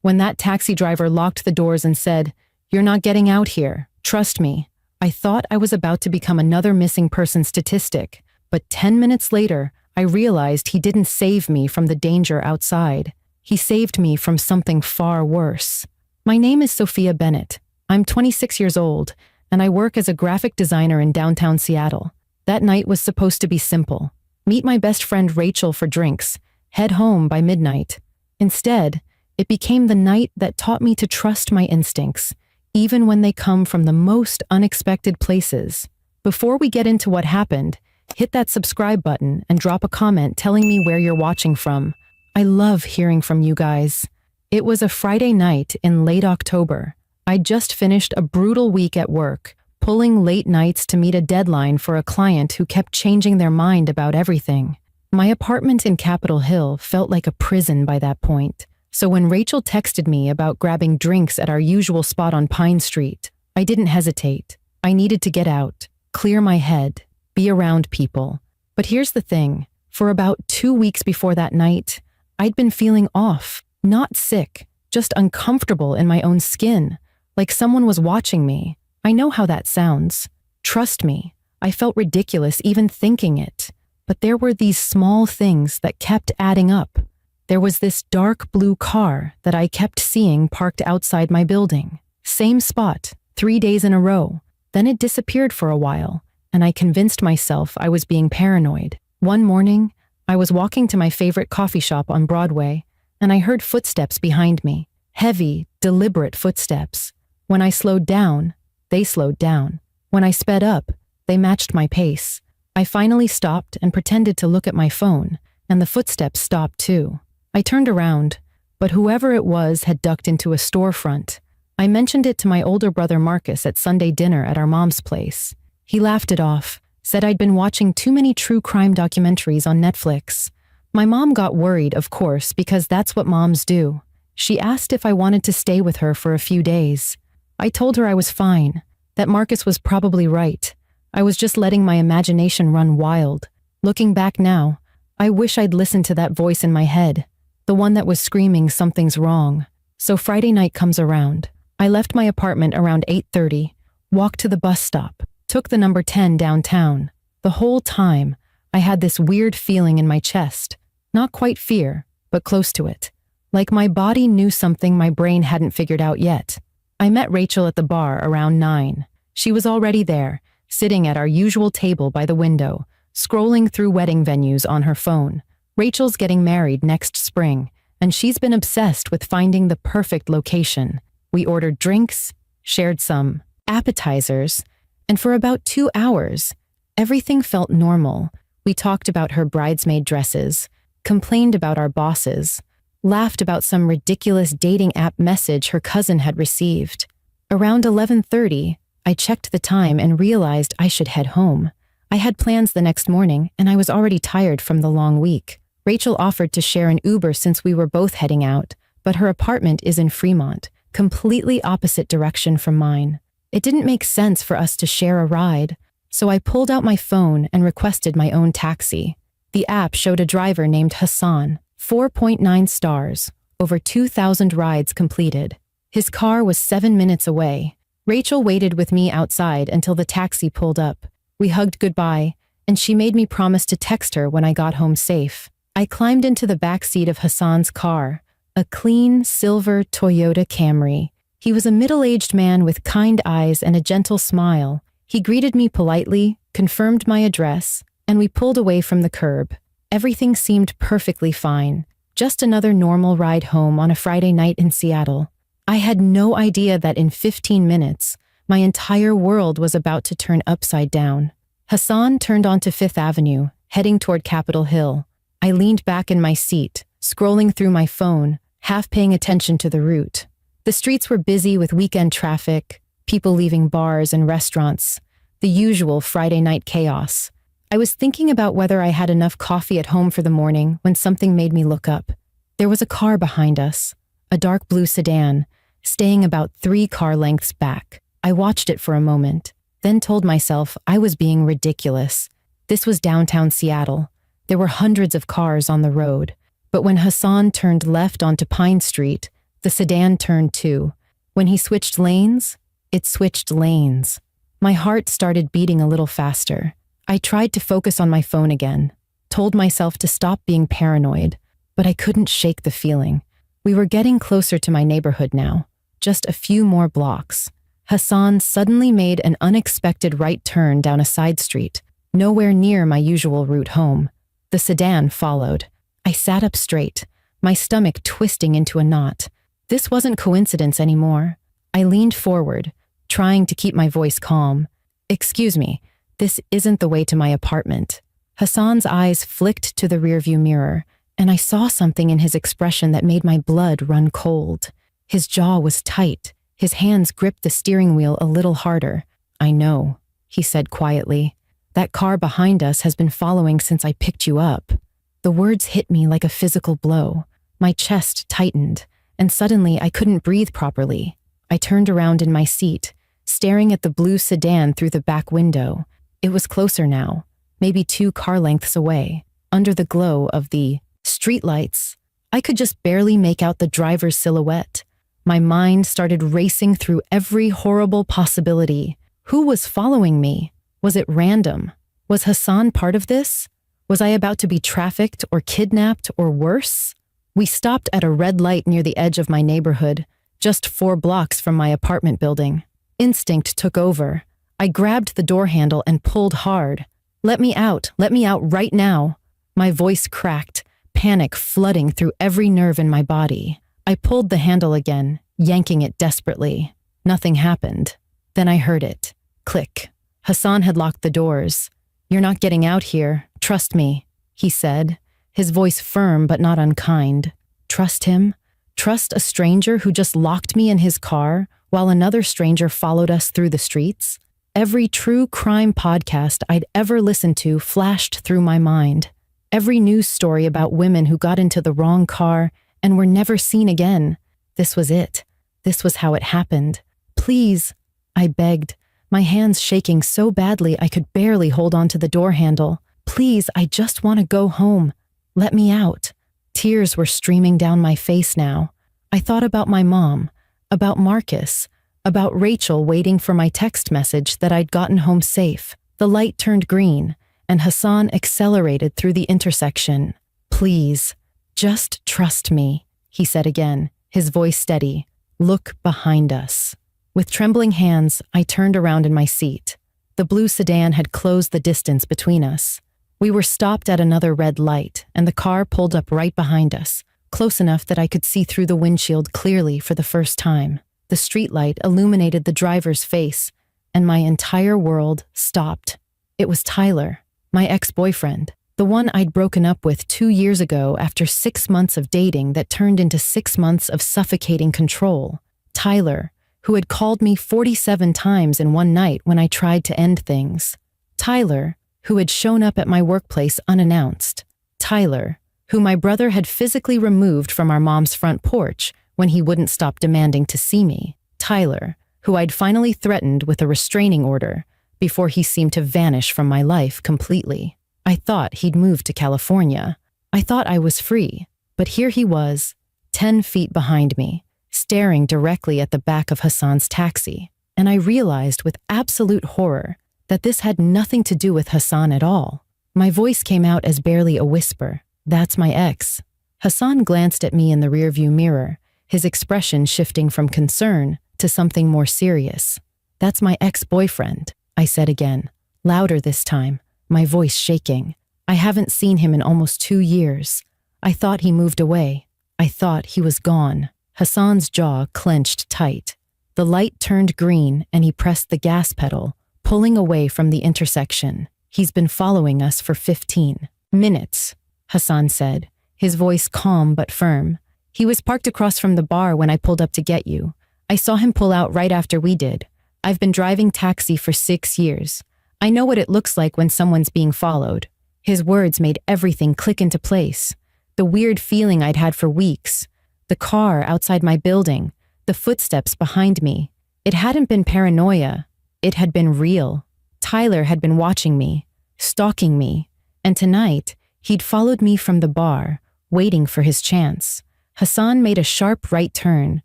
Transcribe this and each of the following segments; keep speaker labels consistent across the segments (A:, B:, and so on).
A: When that taxi driver locked the doors and said, "You're not getting out here, trust me," I thought I was about to become another missing person statistic. But 10 minutes later, I realized he didn't save me from the danger outside. He saved me from something far worse. My name is Sophia Bennett. I'm 26 years old, and I work as a graphic designer in downtown Seattle. That night was supposed to be simple. Meet my best friend Rachel for drinks, head home by midnight. Instead, it became the night that taught me to trust my instincts, even when they come from the most unexpected places. Before we get into what happened, hit that subscribe button and drop a comment telling me where you're watching from. I love hearing from you guys. It was a Friday night in late October. I'd just finished a brutal week at work, pulling late nights to meet a deadline for a client who kept changing their mind about everything. My apartment in Capitol Hill felt like a prison by that point. So when Rachel texted me about grabbing drinks at our usual spot on Pine Street, I didn't hesitate. I needed to get out, clear my head, be around people. But here's the thing. For about 2 weeks before that night, I'd been feeling off, not sick, just uncomfortable in my own skin, like someone was watching me. I know how that sounds. Trust me, I felt ridiculous even thinking it. But there were these small things that kept adding up. There was this dark blue car that I kept seeing parked outside my building. Same spot, 3 days in a row. Then it disappeared for a while, and I convinced myself I was being paranoid. One morning, I was walking to my favorite coffee shop on Broadway, and I heard footsteps behind me. Heavy, deliberate footsteps. When I slowed down, they slowed down. When I sped up, they matched my pace. I finally stopped and pretended to look at my phone, and the footsteps stopped too. I turned around, but whoever it was had ducked into a storefront. I mentioned it to my older brother Marcus at Sunday dinner at our mom's place. He laughed it off, said I'd been watching too many true crime documentaries on Netflix. My mom got worried, of course, because that's what moms do. She asked if I wanted to stay with her for a few days. I told her I was fine, that Marcus was probably right. I was just letting my imagination run wild. Looking back now, I wish I'd listened to that voice in my head, the one that was screaming something's wrong. So Friday night comes around. I left my apartment around 8:30, walked to the bus stop, took the number 10 downtown. The whole time, I had this weird feeling in my chest. Not quite fear, but close to it. Like my body knew something my brain hadn't figured out yet. I met Rachel at the bar around 9. She was already there, sitting at our usual table by the window, scrolling through wedding venues on her phone. Rachel's getting married next spring, and she's been obsessed with finding the perfect location. We ordered drinks, shared some appetizers, and for about 2 hours, everything felt normal. We talked about her bridesmaid dresses, complained about our bosses, laughed about some ridiculous dating app message her cousin had received. Around 11:30, I checked the time and realized I should head home. I had plans the next morning, and I was already tired from the long week. Rachel offered to share an Uber since we were both heading out, but her apartment is in Fremont, completely opposite direction from mine. It didn't make sense for us to share a ride, so I pulled out my phone and requested my own taxi. The app showed a driver named Hassan, 4.9 stars, over 2,000 rides completed. His car was 7 minutes away. Rachel waited with me outside until the taxi pulled up. We hugged goodbye, and she made me promise to text her when I got home safe. I climbed into the back seat of Hassan's car, a clean, silver Toyota Camry. He was a middle-aged man with kind eyes and a gentle smile. He greeted me politely, confirmed my address, and we pulled away from the curb. Everything seemed perfectly fine. Just another normal ride home on a Friday night in Seattle. I had no idea that in 15 minutes, my entire world was about to turn upside down. Hassan turned onto 5th Avenue, heading toward Capitol Hill. I leaned back in my seat, scrolling through my phone, half paying attention to the route. The streets were busy with weekend traffic, people leaving bars and restaurants, the usual Friday night chaos. I was thinking about whether I had enough coffee at home for the morning when something made me look up. There was a car behind us, a dark blue sedan, staying about 3 car lengths back. I watched it for a moment, then told myself I was being ridiculous. This was downtown Seattle. There were hundreds of cars on the road, but when Hassan turned left onto Pine Street, The sedan turned too. When he switched lanes, it switched lanes. My heart started beating a little faster. I tried to focus on my phone again, told myself to stop being paranoid, but I couldn't shake the feeling. We were getting closer to my neighborhood now, just a few more blocks. Hassan suddenly made an unexpected right turn down a side street, nowhere near my usual route home. The sedan followed. I sat up straight, my stomach twisting into a knot. This wasn't coincidence anymore. I leaned forward, trying to keep my voice calm. "Excuse me, this isn't the way to my apartment." Hassan's eyes flicked to the rearview mirror, and I saw something in his expression that made my blood run cold. His jaw was tight. His hands gripped the steering wheel a little harder. "I know," he said quietly. "That car behind us has been following since I picked you up." The words hit me like a physical blow. My chest tightened, and suddenly I couldn't breathe properly. I turned around in my seat, staring at the blue sedan through the back window. It was closer now, maybe 2 car lengths away, under the glow of the streetlights. I could just barely make out the driver's silhouette. My mind started racing through every horrible possibility. Who was following me? Was it random? Was Hassan part of this? Was I about to be trafficked or kidnapped or worse? We stopped at a red light near the edge of my neighborhood, just 4 blocks from my apartment building. Instinct took over. I grabbed the door handle and pulled hard. Let me out right now." My voice cracked, panic flooding through every nerve in my body. I pulled the handle again, yanking it desperately. Nothing happened. Then I heard it. Click. Hassan had locked the doors. "You're not getting out here. Trust me," he said, his voice firm but not unkind. Trust him? Trust a stranger who just locked me in his car while another stranger followed us through the streets? Every true crime podcast I'd ever listened to flashed through my mind. Every news story about women who got into the wrong car and were never seen again. This was it. This was how it happened. "Please," I begged, my hands shaking so badly I could barely hold on to the door handle. "Please, I just want to go home. Let me out." Tears were streaming down my face now. I thought about my mom, about Marcus, about Rachel waiting for my text message that I'd gotten home safe. The light turned green, and Hassan accelerated through the intersection. "Please, just trust me," he said again, his voice steady. "Look behind us." With trembling hands, I turned around in my seat. The blue sedan had closed the distance between us. We were stopped at another red light, and the car pulled up right behind us, close enough that I could see through the windshield clearly for the first time. The streetlight illuminated the driver's face, and my entire world stopped. It was Tyler, my ex-boyfriend, the one I'd broken up with 2 years ago after 6 months of dating that turned into 6 months of suffocating control. Tyler, who had called me 47 times in one night when I tried to end things. Tyler, who had shown up at my workplace unannounced. Tyler, who my brother had physically removed from our mom's front porch when he wouldn't stop demanding to see me. Tyler, who I'd finally threatened with a restraining order before he seemed to vanish from my life completely. I thought he'd moved to California. I thought I was free, but here he was, 10 feet behind me, staring directly at the back of Hassan's taxi, and I realized with absolute horror that this had nothing to do with Hassan at all. My voice came out as barely a whisper. "That's my ex." Hassan glanced at me in the rearview mirror, his expression shifting from concern to something more serious. "That's my ex-boyfriend," I said again, louder this time, my voice shaking. "I haven't seen him in almost 2 years. I thought he moved away. I thought he was gone." Hassan's jaw clenched tight. The light turned green and he pressed the gas pedal, pulling away from the intersection. "He's been following us for 15 minutes, Hassan said, his voice calm but firm. "He was parked across from the bar when I pulled up to get you. I saw him pull out right after we did. I've been driving taxi for 6 years. I know what it looks like when someone's being followed." His words made everything click into place. The weird feeling I'd had for weeks, the car outside my building, the footsteps behind me. It hadn't been paranoia. It had been real. Tyler had been watching me, stalking me, and tonight, he'd followed me from the bar, waiting for his chance. Hassan made a sharp right turn,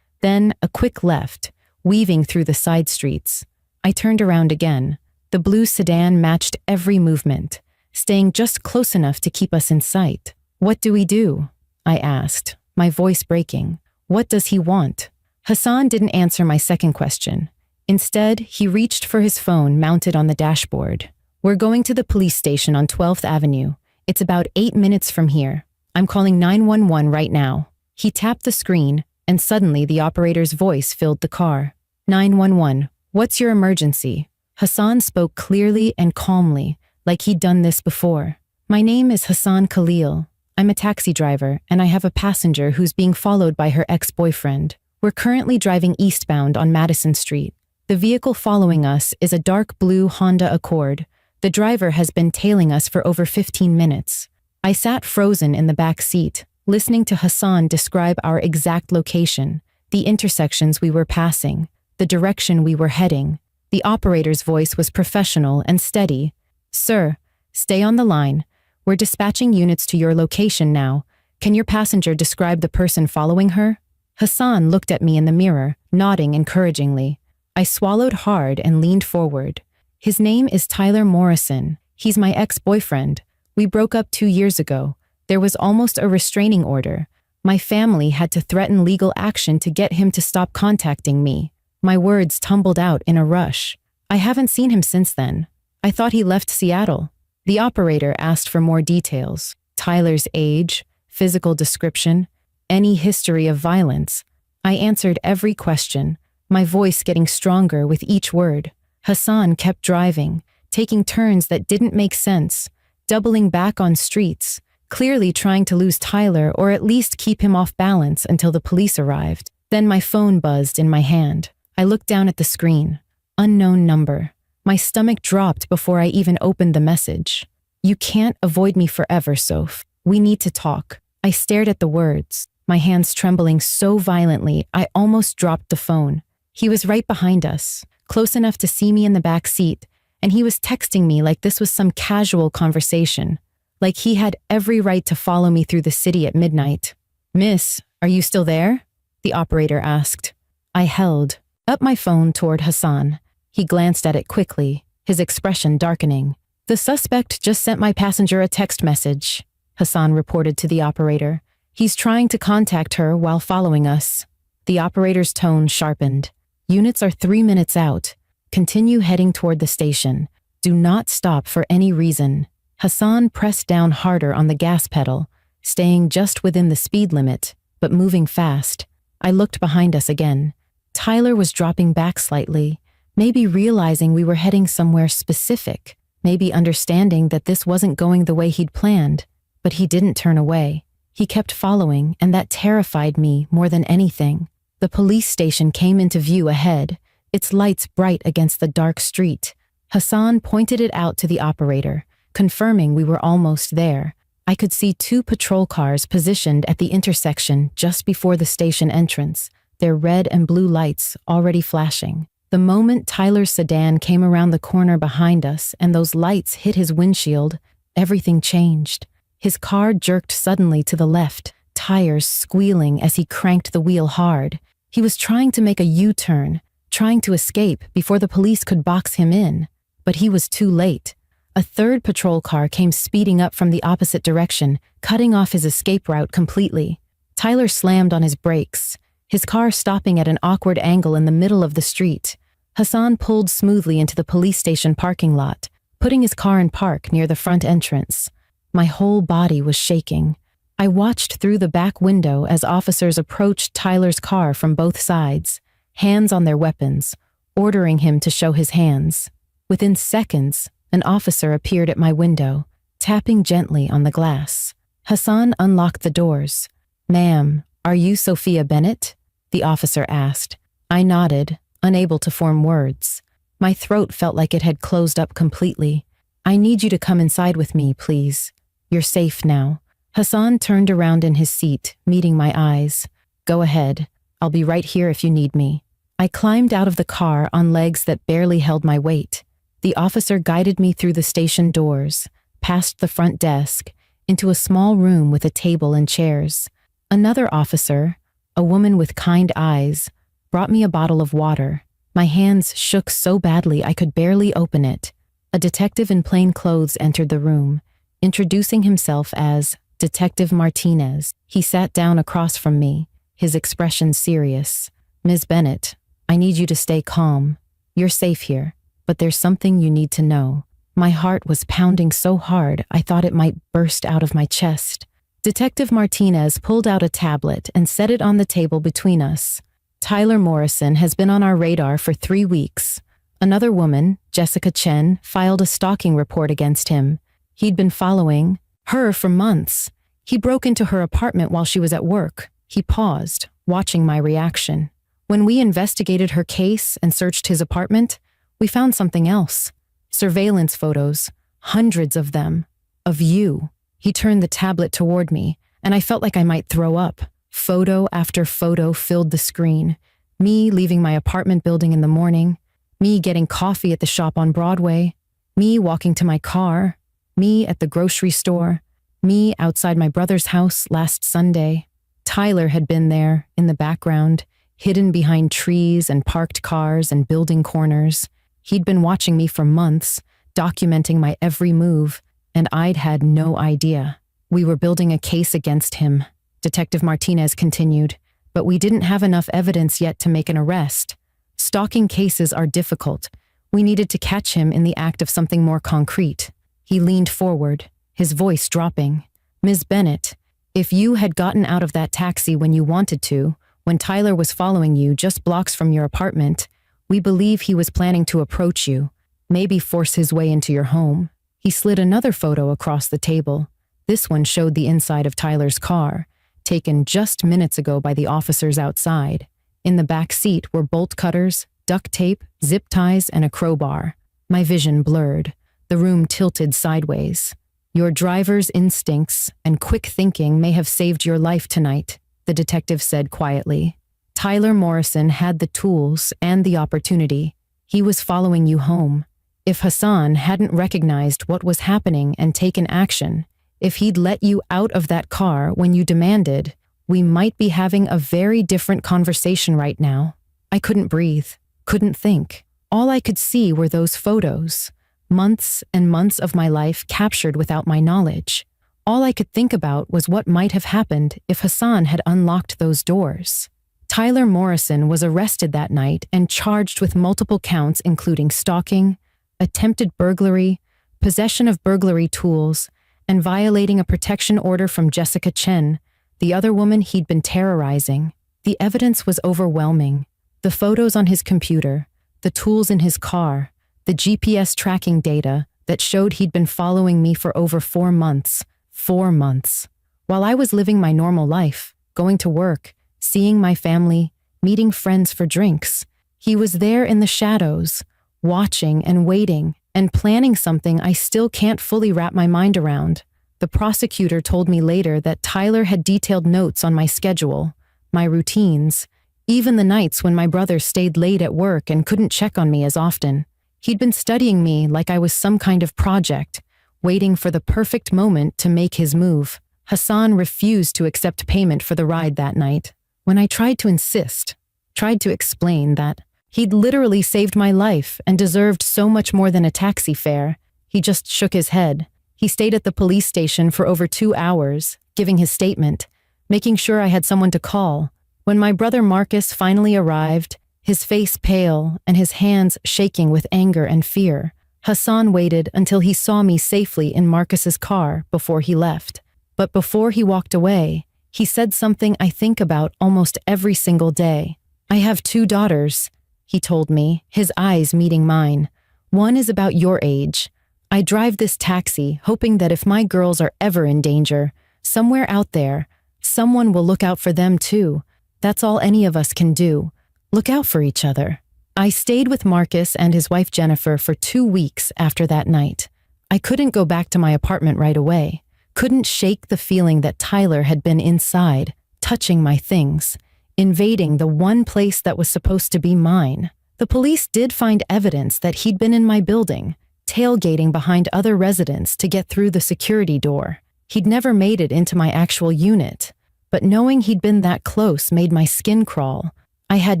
A: then a quick left, weaving through the side streets. I turned around again. The blue sedan matched every movement, staying just close enough to keep us in sight. "What do we do?" I asked, my voice breaking. "What does he want?" Hassan didn't answer my second question. Instead, he reached for his phone mounted on the dashboard. "We're going to the police station on 12th Avenue. It's about 8 minutes from here. I'm calling 911 right now." He tapped the screen, and suddenly the operator's voice filled the car. "911, what's your emergency?" Hassan spoke clearly and calmly, like he'd done this before. "My name is Hassan Khalil. I'm a taxi driver, and I have a passenger who's being followed by her ex-boyfriend. We're currently driving eastbound on Madison Street. The vehicle following us is a dark blue Honda Accord. The driver has been tailing us for over 15 minutes. I sat frozen in the back seat, listening to Hassan describe our exact location, the intersections we were passing, the direction we were heading. The operator's voice was professional and steady. "Sir, stay on the line. We're dispatching units to your location now. Can your passenger describe the person following her?" Hassan looked at me in the mirror, nodding encouragingly. I swallowed hard and leaned forward. "His name is Tyler Morrison. He's my ex-boyfriend. We broke up 2 years ago. There was almost a restraining order. My family had to threaten legal action to get him to stop contacting me." My words tumbled out in a rush. "I haven't seen him since then. I thought he left Seattle." The operator asked for more details. Tyler's age, physical description, any history of violence. I answered every question, my voice getting stronger with each word. Hassan kept driving, taking turns that didn't make sense, doubling back on streets, clearly trying to lose Tyler or at least keep him off balance until the police arrived. Then my phone buzzed in my hand. I looked down at the screen. Unknown number. My stomach dropped before I even opened the message. "You can't avoid me forever, Soph. We need to talk." I stared at the words, my hands trembling so violently I almost dropped the phone. He was right behind us, close enough to see me in the back seat, and he was texting me like this was some casual conversation, like he had every right to follow me through the city at midnight. "Miss, are you still there?" the operator asked. I held up my phone toward Hassan. He glanced at it quickly, his expression darkening. "The suspect just sent my passenger a text message," Hassan reported to the operator. "He's trying to contact her while following us." The operator's tone sharpened. "Units are 3 minutes out. Continue heading toward the station. Do not stop for any reason." Hassan pressed down harder on the gas pedal, staying just within the speed limit, but moving fast. I looked behind us again. Tyler was dropping back slightly, maybe realizing we were heading somewhere specific, maybe understanding that this wasn't going the way he'd planned. But he didn't turn away. He kept following, and that terrified me more than anything. The police station came into view ahead, its lights bright against the dark street. Hassan pointed it out to the operator, confirming we were almost there. I could see 2 patrol cars positioned at the intersection just before the station entrance, their red and blue lights already flashing. The moment Tyler's sedan came around the corner behind us and those lights hit his windshield, everything changed. His car jerked suddenly to the left, tires squealing as he cranked the wheel hard. He was trying to make a U-turn, trying to escape before the police could box him in. But he was too late. A 3rd patrol car came speeding up from the opposite direction, cutting off his escape route completely. Tyler slammed on his brakes, his car stopping at an awkward angle in the middle of the street. Hassan pulled smoothly into the police station parking lot, putting his car in park near the front entrance. My whole body was shaking. I watched through the back window as officers approached Tyler's car from both sides, hands on their weapons, ordering him to show his hands. Within seconds, an officer appeared at my window, tapping gently on the glass. Hassan unlocked the doors. "Ma'am, are you Sophia Bennett?" the officer asked. I nodded, unable to form words. My throat felt like it had closed up completely. "I need you to come inside with me, please. You're safe now." Hassan turned around in his seat, meeting my eyes. "Go ahead. I'll be right here if you need me." I climbed out of the car on legs that barely held my weight. The officer guided me through the station doors, past the front desk, into a small room with a table and chairs. Another officer, a woman with kind eyes, brought me a bottle of water. My hands shook so badly I could barely open it. A detective in plain clothes entered the room, introducing himself as Detective Martinez. He sat down across from me, his expression serious. "Ms. Bennett, I need you to stay calm. You're safe here, but there's something you need to know." My heart was pounding so hard I thought it might burst out of my chest. Detective Martinez pulled out a tablet and set it on the table between us. "Tyler Morrison has been on our radar for 3 weeks. Another woman, Jessica Chen, filed a stalking report against him. He'd been following her for months. He broke into her apartment while she was at work." He paused, watching my reaction. "When we investigated her case and searched his apartment, we found something else. Surveillance photos, hundreds of them, of you." He turned the tablet toward me, and I felt like I might throw up. Photo after photo filled the screen. Me leaving my apartment building in the morning, me getting coffee at the shop on Broadway, me walking to my car, me at the grocery store, me outside my brother's house last Sunday. Tyler had been there, in the background, hidden behind trees and parked cars and building corners. He'd been watching me for months, documenting my every move, and I'd had no idea. "We were building a case against him," Detective Martinez continued, "but we didn't have enough evidence yet to make an arrest. Stalking cases are difficult. We needed to catch him in the act of something more concrete." He leaned forward, his voice dropping. "Ms. Bennett, if you had gotten out of that taxi when you wanted to, when Tyler was following you just blocks from your apartment, we believe he was planning to approach you, maybe force his way into your home." He slid another photo across the table. This one showed the inside of Tyler's car, taken just minutes ago by the officers outside. In the back seat were bolt cutters, duct tape, zip ties, and a crowbar. My vision blurred. The room tilted sideways. "Your driver's instincts and quick thinking may have saved your life tonight," the detective said quietly. "Tyler Morrison had the tools and the opportunity. He was following you home. If Hassan hadn't recognized what was happening and taken action, if he'd let you out of that car when you demanded, we might be having a very different conversation right now." I couldn't breathe, couldn't think. All I could see were those photos, months and months of my life captured without my knowledge. All I could think about was what might have happened if Hassan had unlocked those doors. Tyler Morrison was arrested that night and charged with multiple counts including stalking, attempted burglary, possession of burglary tools, and violating a protection order from Jessica Chen, the other woman he'd been terrorizing. The evidence was overwhelming. The photos on his computer, the tools in his car, the GPS tracking data that showed he'd been following me for over 4 months. 4 months. While I was living my normal life, going to work, seeing my family, meeting friends for drinks, he was there in the shadows, watching and waiting and planning something I still can't fully wrap my mind around. The prosecutor told me later that Tyler had detailed notes on my schedule, my routines, even the nights when my brother stayed late at work and couldn't check on me as often. He'd been studying me like I was some kind of project, waiting for the perfect moment to make his move. Hassan refused to accept payment for the ride that night. When I tried to insist, tried to explain that he'd literally saved my life and deserved so much more than a taxi fare, he just shook his head. He stayed at the police station for over 2 hours, giving his statement, making sure I had someone to call. When my brother Marcus finally arrived, his face pale and his hands shaking with anger and fear, Hassan waited until he saw me safely in Marcus's car before he left. But before he walked away, he said something I think about almost every single day. "I have 2 daughters," he told me, his eyes meeting mine. "One is about your age. I drive this taxi hoping that if my girls are ever in danger, somewhere out there, someone will look out for them too. That's all any of us can do. Look out for each other." I stayed with Marcus and his wife Jennifer for 2 weeks after that night. I couldn't go back to my apartment right away. Couldn't shake the feeling that Tyler had been inside, touching my things, invading the one place that was supposed to be mine. The police did find evidence that he'd been in my building, tailgating behind other residents to get through the security door. He'd never made it into my actual unit. but knowing he'd been that close made my skin crawl. I had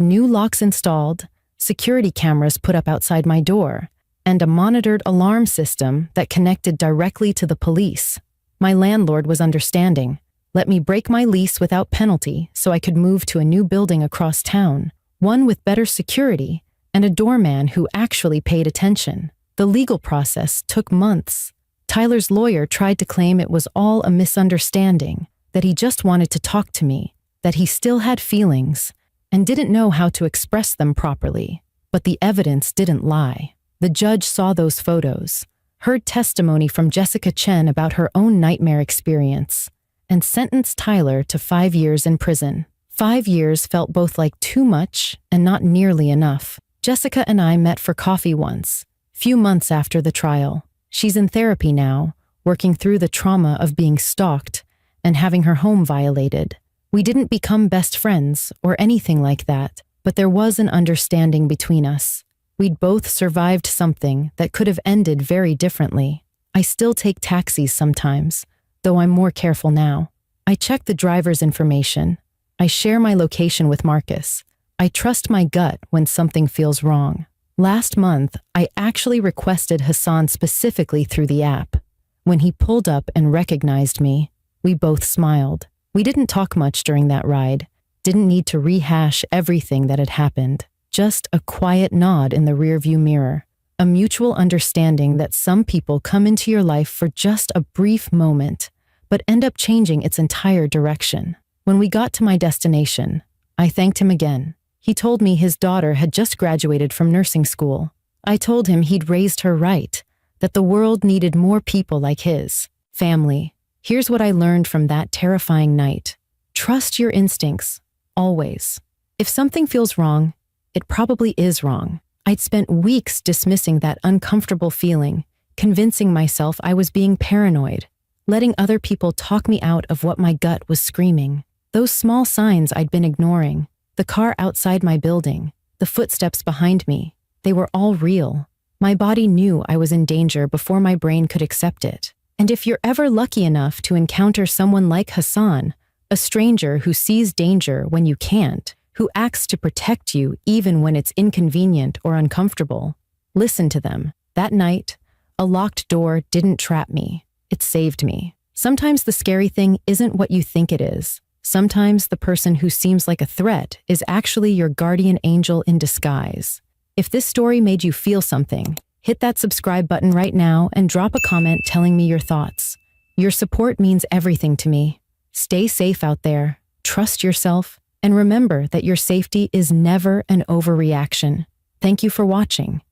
A: new locks installed, security cameras put up outside my door, and a monitored alarm system that connected directly to the police. My landlord was understanding, let me break my lease without penalty so I could move to a new building across town, one with better security and a doorman who actually paid attention. The legal process took months. Tyler's lawyer tried to claim it was all a misunderstanding, that he just wanted to talk to me, that he still had feelings, and didn't know how to express them properly. But the evidence didn't lie. The judge saw those photos, heard testimony from Jessica Chen about her own nightmare experience, and sentenced Tyler to 5 years in prison. 5 years felt both like too much and not nearly enough. Jessica and I met for coffee once, few months after the trial. She's in therapy now, working through the trauma of being stalked and having her home violated. We didn't become best friends or anything like that, but there was an understanding between us. We'd both survived something that could have ended very differently. I still take taxis sometimes, though I'm more careful now. I check the driver's information. I share my location with Marcus. I trust my gut when something feels wrong. Last month, I actually requested Hassan specifically through the app. When he pulled up and recognized me, we both smiled. We didn't talk much during that ride, didn't need to rehash everything that had happened. Just a quiet nod in the rearview mirror, a mutual understanding that some people come into your life for just a brief moment, but end up changing its entire direction. When we got to my destination, I thanked him again. He told me his daughter had just graduated from nursing school. I told him he'd raised her right, that the world needed more people like his. Family. Here's what I learned from that terrifying night. Trust your instincts, always. If something feels wrong, it probably is wrong. I'd spent weeks dismissing that uncomfortable feeling, convincing myself I was being paranoid, letting other people talk me out of what my gut was screaming. Those small signs I'd been ignoring, the car outside my building, the footsteps behind me, they were all real. My body knew I was in danger before my brain could accept it. And if you're ever lucky enough to encounter someone like Hassan, a stranger who sees danger when you can't, who acts to protect you even when it's inconvenient or uncomfortable, listen to them. That night, a locked door didn't trap me. It saved me. Sometimes the scary thing isn't what you think it is. Sometimes the person who seems like a threat is actually your guardian angel in disguise. If this story made you feel something, hit that subscribe button right now and drop a comment telling me your thoughts. Your support means everything to me. Stay safe out there, trust yourself, and remember that your safety is never an overreaction. Thank you for watching.